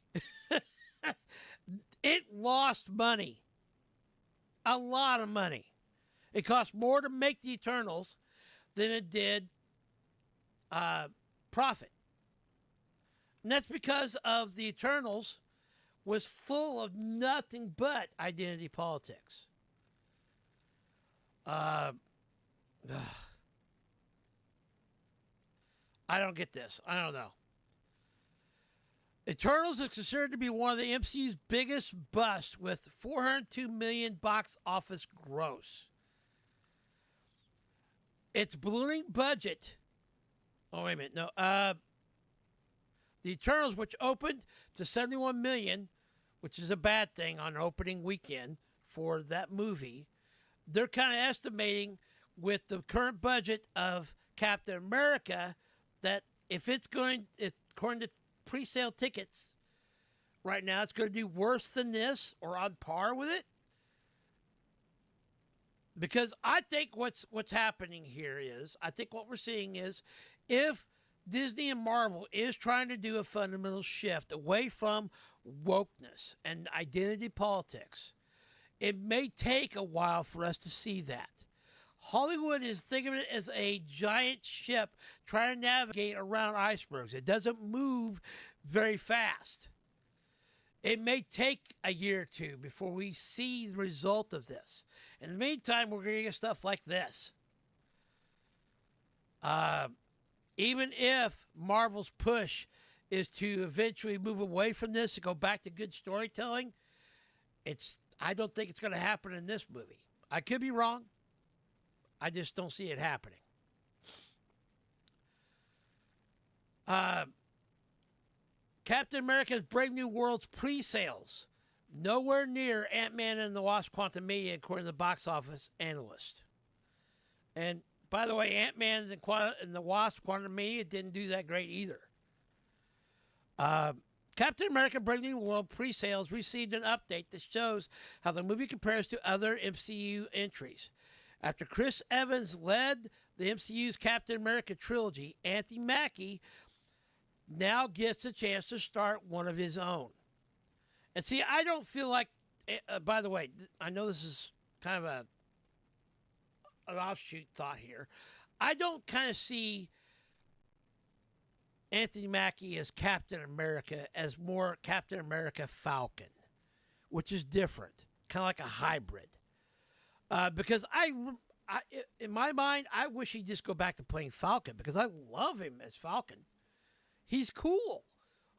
It lost money. A lot of money. It cost more to make the Eternals than it did profit. And that's because of the Eternals was full of nothing but identity politics. I don't get this. I don't know. Eternals is considered to be one of the MCU's biggest busts with $402 million box office gross. Its ballooning budget. Oh, wait a minute. No. The Eternals, which opened to $71 million, which is a bad thing on opening weekend for that movie, they're kind of estimating with the current budget of Captain America that if it's going, according to pre-sale tickets right now, it's going to do worse than this or on par with it. Because I think what's happening here is, I think what we're seeing is, if Disney and Marvel is trying to do a fundamental shift away from wokeness and identity politics, it may take a while for us to see that. Hollywood is thinking of it as a giant ship trying to navigate around icebergs. It doesn't move very fast. It may take a year or two before we see the result of this. In the meantime, we're going to get stuff like this. Even if Marvel's push is to eventually move away from this and go back to good storytelling, I don't think it's going to happen in this movie. I could be wrong. I just don't see it happening. Captain America's Brave New World's pre-sales nowhere near Ant-Man and the Wasp: Quantumania, according to the box office analyst. And by the way, Ant-Man and the Wasp: Quantumania didn't do that great either. Captain America: Brave New World pre-sales received an update that shows how the movie compares to other MCU entries. After Chris Evans led the MCU's Captain America trilogy, Anthony Mackie now gets a chance to start one of his own. And see, I don't feel like, by the way, I know this is kind of an offshoot thought here. I don't kind of see Anthony Mackie as Captain America as more Captain America Falcon, which is different, kind of like a hybrid. Because in my mind, I wish he'd just go back to playing Falcon because I love him as Falcon. He's cool.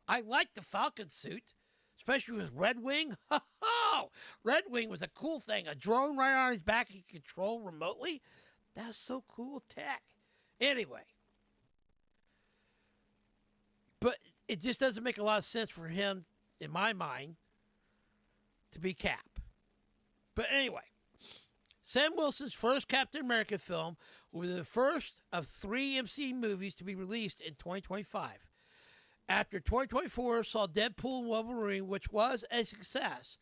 I like the Falcon suit, especially with Red Wing. Red Wing was a cool thing. A drone right on his back he could control remotely. That's so cool tech. Anyway. But it just doesn't make a lot of sense for him, in my mind, to be Cap. But anyway. Sam Wilson's first Captain America film will be the first of 3 MCU movies to be released in 2025. After 2024 saw Deadpool and Wolverine, which was a success,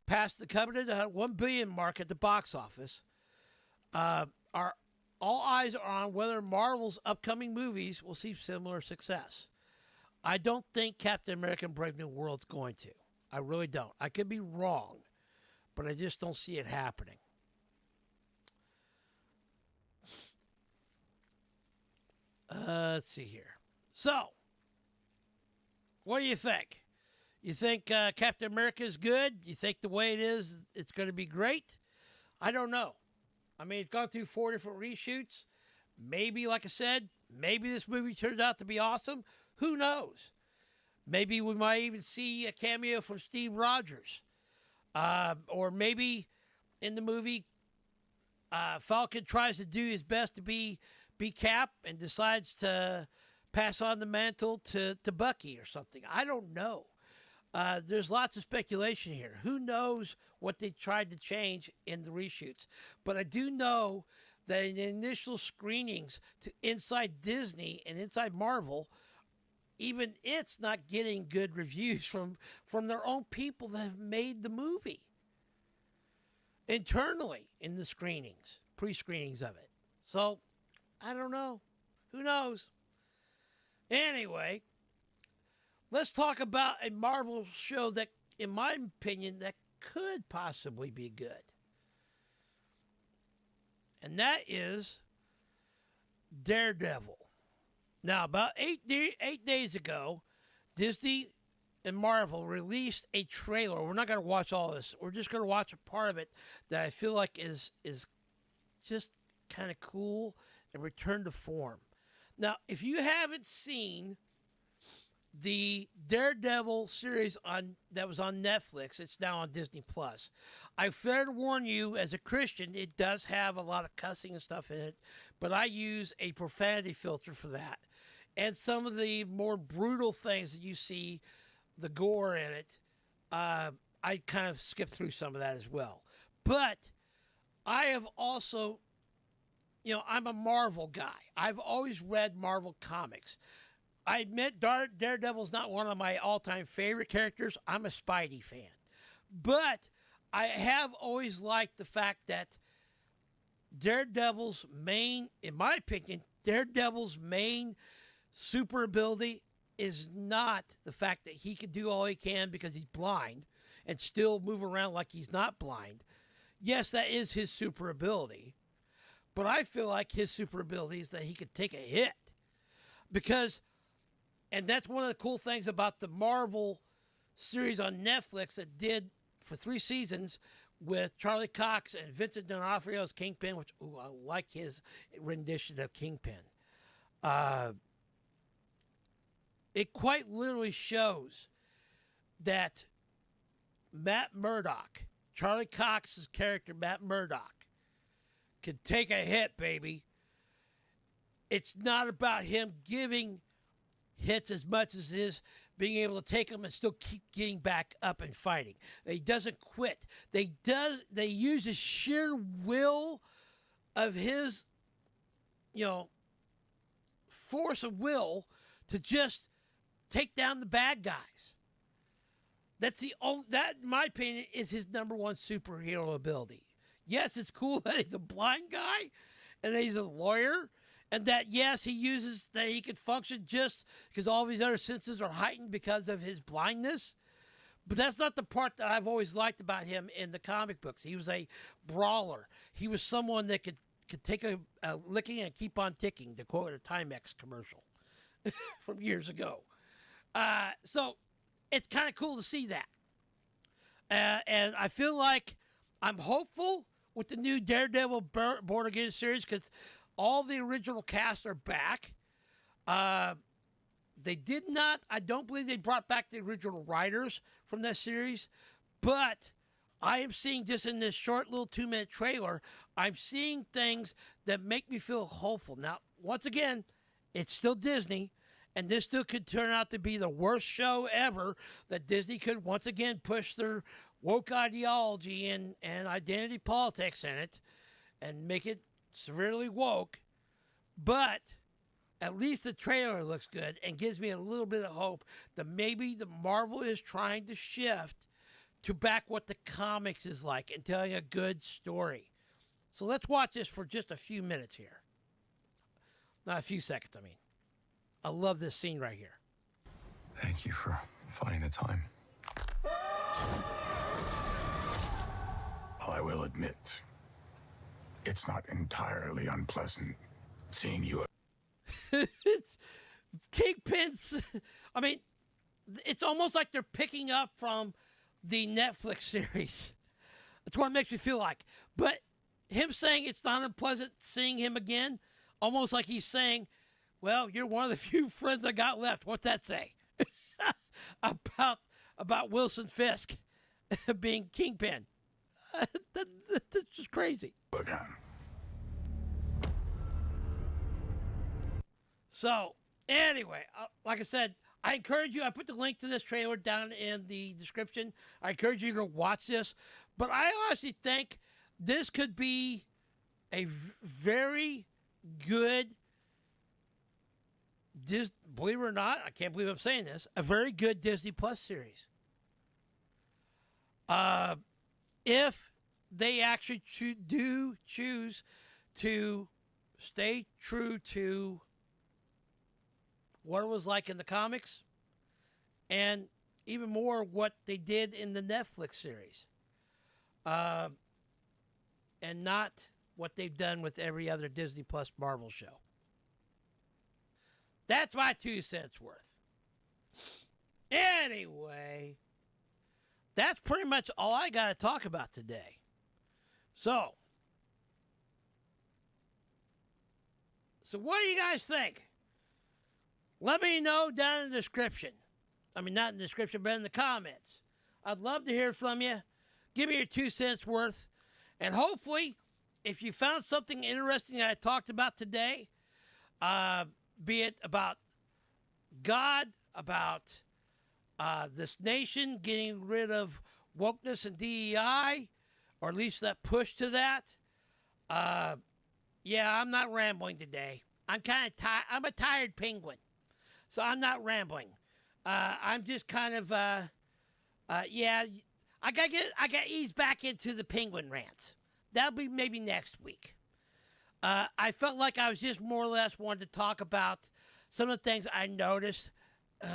passed the coveted $1 billion mark at the box office, all eyes are on whether Marvel's upcoming movies will see similar success. I don't think Captain America and Brave New World's going to. I really don't. I could be wrong, but I just don't see it happening. Let's see here. So, what do you think? You think Captain America is good? You think the way it is, it's going to be great? I don't know. I mean, it's gone through 4 different reshoots. Maybe, like I said, maybe this movie turns out to be awesome. Who knows? Maybe we might even see a cameo from Steve Rogers. Or maybe in the movie, Falcon tries to do his best to be Cap and decides to pass on the mantle to Bucky or something. I don't know. There's lots of speculation here. Who knows what they tried to change in the reshoots? But I do know that in the initial screenings to inside Disney and inside Marvel, even it's not getting good reviews from their own people that have made the movie. Internally in the screenings, pre-screenings of it. So, I don't know. Who knows? Anyway, let's talk about a Marvel show that, in my opinion, that could possibly be good. And that is Daredevil. Now, about 8 days ago, Disney and Marvel released a trailer. We're not going to watch all this. We're just going to watch a part of it that I feel like is just kind of cool and return to form. Now, if you haven't seen the Daredevil series that was on Netflix, it's now on Disney Plus. I fair to warn you, as a Christian, it does have a lot of cussing and stuff in it, but I use a profanity filter for that. And some of the more brutal things that you see, the gore in it, I kind of skip through some of that as well. But I have also, I'm a Marvel guy. I've always read Marvel comics. I admit Daredevil's not one of my all-time favorite characters. I'm a Spidey fan. But I have always liked the fact that Daredevil's main, in my opinion, Daredevil's main super ability is not the fact that he can do all he can because he's blind and still move around like he's not blind. Yes, that is his super ability. But I feel like his super ability is that he could take a hit. Because, and that's one of the cool things about the Marvel series on Netflix that did for 3 seasons with Charlie Cox and Vincent D'Onofrio's Kingpin, which, I like his rendition of Kingpin. It quite literally shows that Matt Murdock, Charlie Cox's character, Matt Murdock, can take a hit, baby. It's not about him giving hits as much as it is being able to take them and still keep getting back up and fighting. He doesn't quit. They use the sheer will of his, force of will to just take down the bad guys. That, in my opinion, is his number one superhero ability. Yes, it's cool that he's a blind guy and that he's a lawyer, and that, yes, he can function just because all of his other senses are heightened because of his blindness. But that's not the part that I've always liked about him in the comic books. He was a brawler. He was someone that could take a licking and keep on ticking, to quote a Timex commercial from years ago. So it's kind of cool to see that. And I feel like I'm hopeful with the new Daredevil Born Again series because all the original cast are back. They did not, I don't believe they brought back the original writers from that series, but I am seeing just in this short little 2-minute trailer, I'm seeing things that make me feel hopeful. Now, once again, it's still Disney, and this still could turn out to be the worst show ever, that Disney could once again push their woke ideology and identity politics in it and make it severely woke. But at least the trailer looks good and gives me a little bit of hope that maybe the Marvel is trying to shift to back what the comics is like and telling a good story. So let's watch this for just a few minutes here. Not a few seconds, I mean. I love this scene right here. Thank you for finding the time. I will admit, it's not entirely unpleasant seeing you. Kingpin's, I mean, it's almost like they're picking up from the Netflix series. That's what it makes me feel like. But him saying it's not unpleasant seeing him again, almost like he's saying, well, you're one of the few friends I got left. What's that say? about Wilson Fisk being Kingpin. That's just crazy. Again. So, anyway, like I said, I encourage you, I put the link to this trailer down in the description. I encourage you to go watch this. But I honestly think this could be a very good, believe it or not, I can't believe I'm saying this, a very good Disney Plus series. If they actually do choose to stay true to what it was like in the comics, and even more what they did in the Netflix series, and not what they've done with every other Disney Plus Marvel show. That's my 2 cents worth. Anyway, that's pretty much all I got to talk about today. So what do you guys think? Let me know down in the description. I mean, not in the description, but in the comments. I'd love to hear from you. Give me your 2 cents worth. And hopefully, if you found something interesting that I talked about today, be it about God, about this nation getting rid of wokeness and DEI, or at least that push to that, yeah, I'm not rambling today. I'm kind of tired. I'm a tired penguin. So I'm not rambling. I'm just kind of, yeah. I got eased back into the penguin rants. That'll be maybe next week. I felt like I was just more or less wanted to talk about some of the things I noticed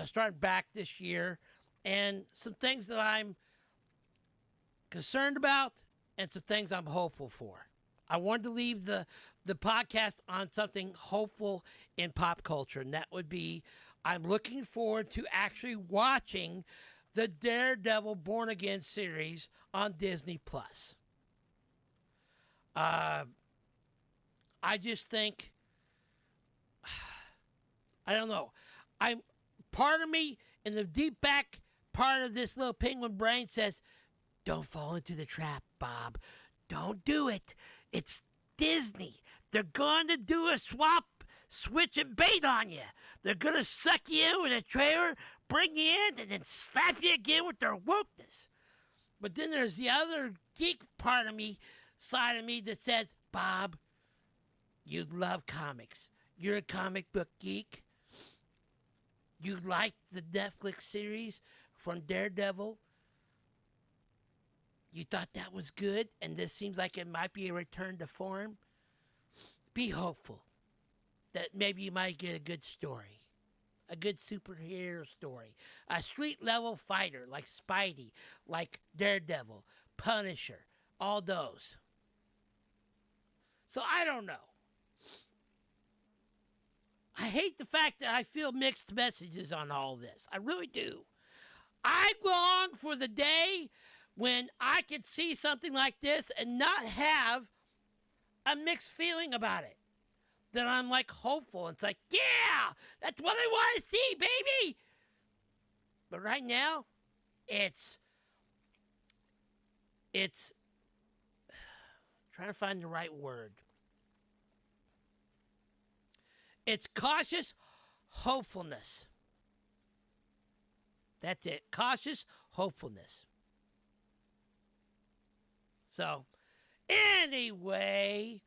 starting back this year, and some things that I'm concerned about and some things I'm hopeful for. I wanted to leave the podcast on something hopeful in pop culture, and that would be I'm looking forward to actually watching the Daredevil Born Again series on Disney+. I just think, I don't know. Part of me in the deep back part of this little penguin brain says, don't fall into the trap, Bob. Don't do it. It's Disney. They're going to do a switch and bait on you. They're going to suck you in with a trailer, bring you in, and then slap you again with their wokeness. But then there's the other geek part of me, side of me that says, Bob, you love comics. You're a comic book geek. You liked the Netflix series from Daredevil. You thought that was good, and this seems like it might be a return to form. Be hopeful that maybe you might get a good story, a good superhero story, a street-level fighter like Spidey, like Daredevil, Punisher, all those. So I don't know. I hate the fact that I feel mixed messages on all this. I really do. I long for the day when I could see something like this and not have a mixed feeling about it. That I'm like hopeful. It's like, yeah, that's what I want to see, baby. But right now, it's trying to find the right word. It's cautious hopefulness. That's it. Cautious hopefulness. So, anyway,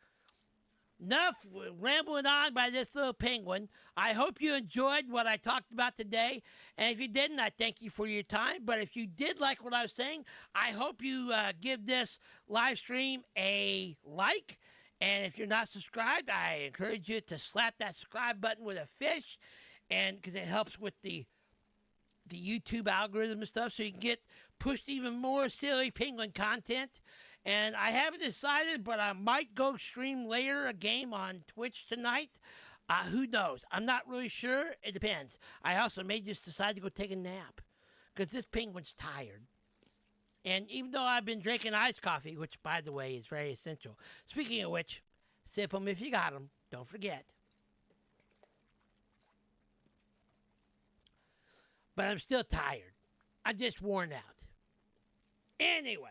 enough rambling on by this little penguin. I hope you enjoyed what I talked about today. And if you didn't, I thank you for your time. But if you did like what I was saying, I hope you give this live stream a like. And if you're not subscribed, I encourage you to slap that subscribe button with a fish, and because it helps with the YouTube algorithm and stuff, so you can get pushed even more silly penguin content. And I haven't decided, but I might go stream later a game on Twitch tonight. Who knows? I'm not really sure. It depends. I also may just decide to go take a nap because this penguin's tired. And even though I've been drinking iced coffee, which, by the way, is very essential. Speaking of which, sip them if you got them. Don't forget. But I'm still tired. I'm just worn out. Anyway,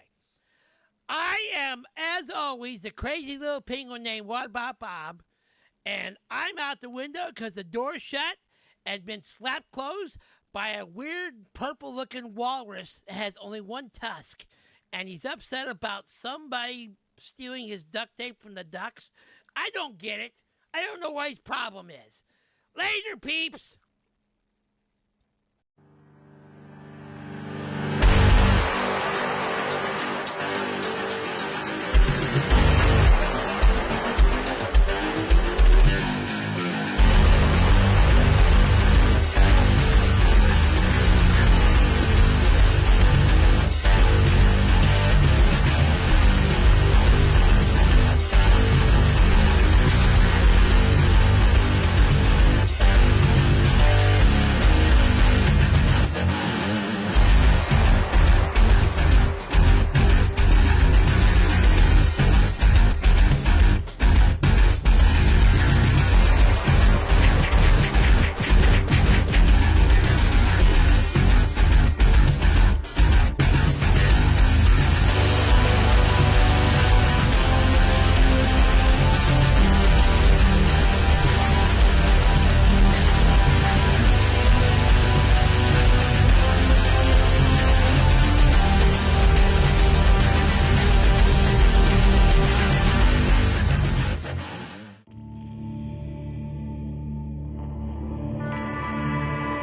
I am, as always, the crazy little penguin named What About Bob. And I'm out the window because the door's shut and been slapped closed by a weird purple-looking walrus that has only one tusk. And he's upset about somebody stealing his duct tape from the ducks. I don't get it. I don't know what his problem is. Later, peeps!